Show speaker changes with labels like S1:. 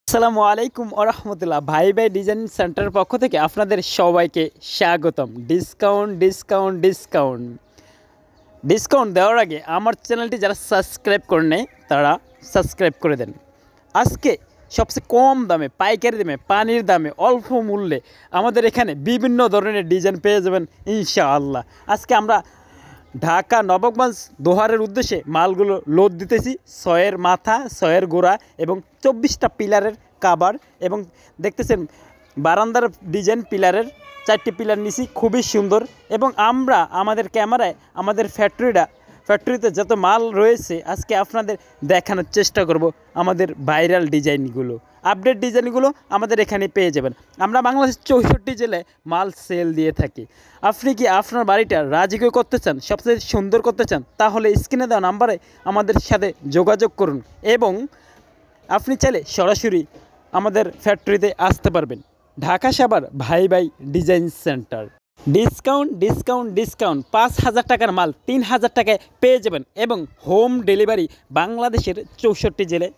S1: আসসালামু আলাইকুম ওরহমতুল্লাহ। ভাই ভাই ডিজাইন সেন্টারের পক্ষ থেকে আপনাদের সবাইকে স্বাগতম। ডিসকাউন্ট ডিসকাউন্ট ডিসকাউন্ট ডিসকাউন্ট দেওয়ার আগে আমার চ্যানেলটি যারা সাবস্ক্রাইব করে নেয় তারা সাবস্ক্রাইব করে দেন। আজকে সবচেয়ে কম দামে, পাইকারি দামে, পানির দামে, অল্প মূল্যে আমাদের এখানে বিভিন্ন ধরনের ডিজাইন পেয়ে যাবেন ইনশাআল্লাহ। আজকে আমরা ঢাকা নবাবগঞ্জ দোহারের উদ্দেশ্যে মালগুলো লোড দিতেছি। 6-এর মাথা, 6-এর গোড়া এবং 24টা পিলারের কাভার, এবং দেখতেছেন বারান্দার ডিজাইন পিলারের 4টি পিলার নিছি, খুবই সুন্দর। এবং আমরা আমাদের ক্যামেরায় আমাদের ফ্যাক্টরিতে যত মাল রয়েছে আজকে আপনাদের দেখানোর চেষ্টা করব। আমাদের ভাইরাল ডিজাইনগুলো, আপডেট ডিজাইনগুলো আমাদের এখানে পেয়ে যাবেন। আমরা বাংলাদেশের 64 জেলায় মাল সেল দিয়ে থাকি। আপনি কি আপনার বাড়িটা রাজকীয় করতে চান, সবচেয়ে সুন্দর করতে চান, তাহলে স্ক্রিনে দেওয়া নাম্বারে আমাদের সাথে যোগাযোগ করুন এবং আপনি চাইলে সরাসরি আমাদের ফ্যাক্টরিতে আসতে পারবেন। ঢাকা সাভার ভাই ভাই design centre. Discount discount discount 5,000 টাকার মাল 3,000 টাকায় পেয়ে যাবেন এবং হোম ডেলিভারি বাংলাদেশের 64 জেলায়